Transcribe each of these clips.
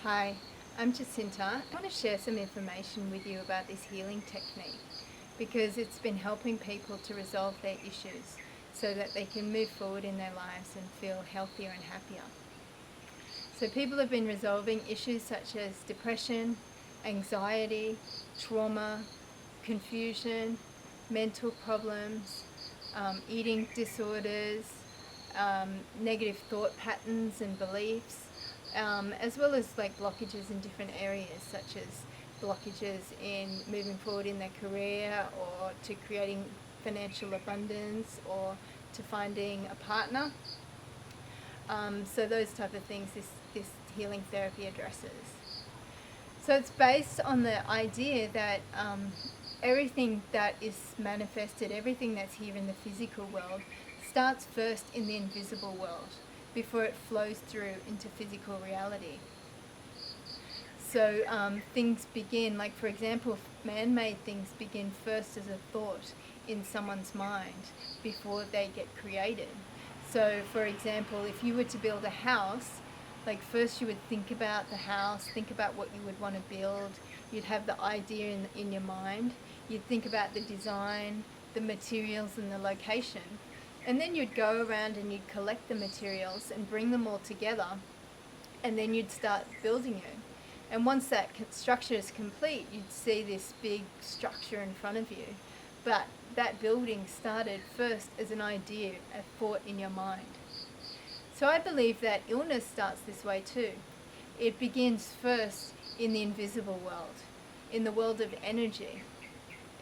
Hi, I'm Jacinta. I want to share some information with you about this healing technique because it's been helping people to resolve their issues so that they can move forward in their lives and feel healthier and happier. So people have been resolving issues such as depression, anxiety, trauma, confusion, mental problems, eating disorders, negative thought patterns and beliefs, as well as like blockages in different areas, such as blockages in moving forward in their career, or to creating financial abundance, or to finding a partner. So those type of things this healing therapy addresses. So it's based on the idea that everything that is manifested, everything that's here in the physical world, starts first in the invisible world before it flows through into physical reality. So things begin, like for example, man-made things begin first as a thought in someone's mind before they get created. So for example, if you were to build a house, like first you would think about the house, think about what you would want to build, you'd have the idea in your mind, you'd think about the design, the materials and the location, and then you'd go around and you'd collect the materials and bring them all together, and then you'd start building it. And once that structure is complete, you'd see this big structure in front of you. But that building started first as an idea, a thought in your mind. So I believe that illness starts this way too. It begins first in the invisible world, in the world of energy.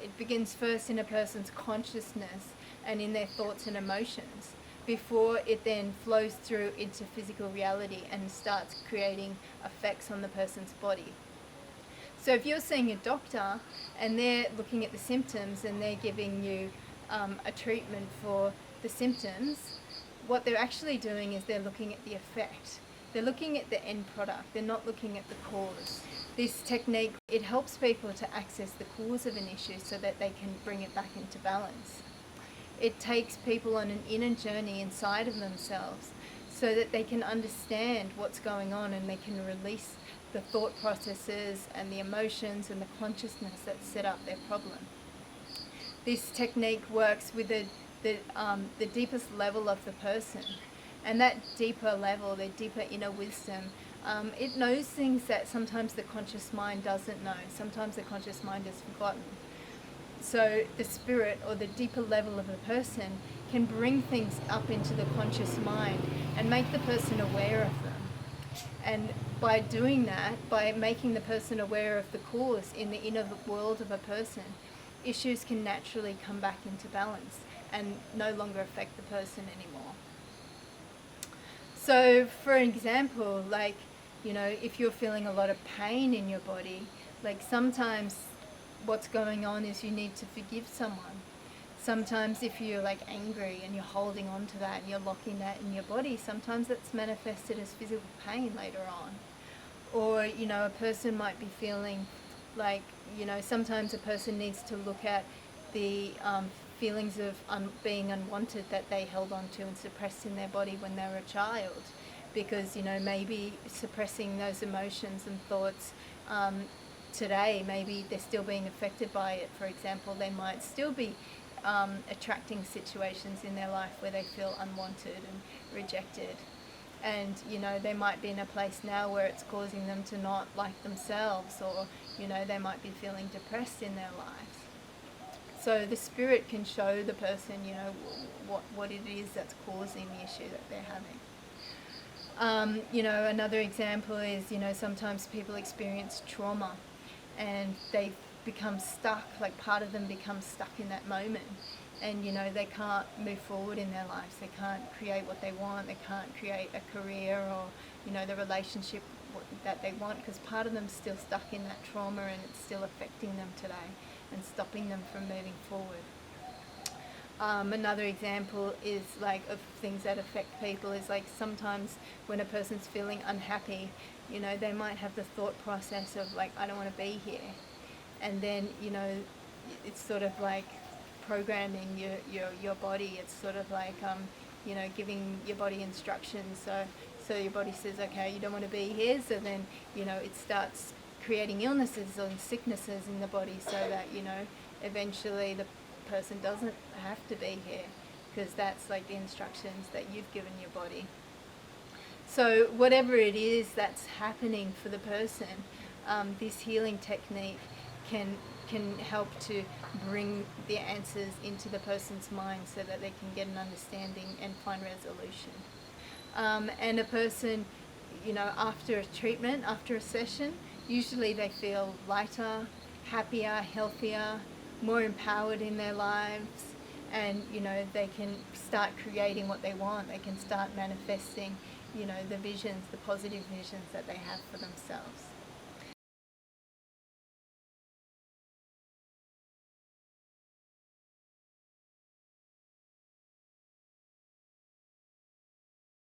It begins first in a person's consciousness and in their thoughts and emotions, before it then flows through into physical reality and starts creating effects on the person's body. So if you're seeing a doctor and they're looking at the symptoms and they're giving you a treatment for the symptoms, what they're actually doing is they're looking at the effect. They're looking at the end product. They're not looking at the cause. This technique, it helps people to access the cause of an issue so that they can bring it back into balance. It takes people on an inner journey inside of themselves so that they can understand what's going on and they can release the thought processes and the emotions and the consciousness that set up their problem. This technique works with the deepest level of the person, and that deeper level, the deeper inner wisdom, it knows things that sometimes the conscious mind doesn't know. Sometimes the conscious mind has forgotten. So the spirit, or the deeper level of a person, can bring things up into the conscious mind and make the person aware of them. And by doing that, by making the person aware of the cause in the inner world of a person, issues can naturally come back into balance and no longer affect the person anymore. So for example, like, if you're feeling a lot of pain in your body, like sometimes what's going on is you need to forgive someone. Sometimes if you're like angry and you're holding on to that and you're locking that in your body, sometimes that's manifested as physical pain later on. Or, a person might be feeling like, sometimes a person needs to look at the feelings of being unwanted that they held on to and suppressed in their body when they were a child. Because, maybe suppressing those emotions and thoughts today, maybe they're still being affected by it. For example, they might still be attracting situations in their life where they feel unwanted and rejected. And, they might be in a place now where it's causing them to not like themselves, or, they might be feeling depressed in their lives. So the spirit can show the person, what it is that's causing the issue that they're having. Another example is, sometimes people experience trauma and they become stuck, like part of them becomes stuck in that moment. And, they can't move forward in their lives. They can't create what they want. They can't create a career or, the relationship that they want, because part of them's still stuck in that trauma and it's still affecting them today and stopping them from moving forward. Another example is like of things that affect people is like sometimes when a person's feeling unhappy, they might have the thought process of like, I don't want to be here. And then, it's sort of like programming your body. It's sort of like, giving your body instructions. So So your body says, okay, you don't want to be here, so then, you know, it starts creating illnesses and sicknesses in the body, so that, you know, eventually the person doesn't have to be here, because that's like the instructions that you've given your body. So whatever it is that's happening for the person, this healing technique can help to bring the answers into the person's mind so that they can get an understanding and find resolution. And a person, you know, after a treatment, after a session, usually they feel lighter, happier, healthier, more empowered in their lives, and, you know, they can start creating what they want. They can start manifesting, you know, the visions, the positive visions that they have for themselves.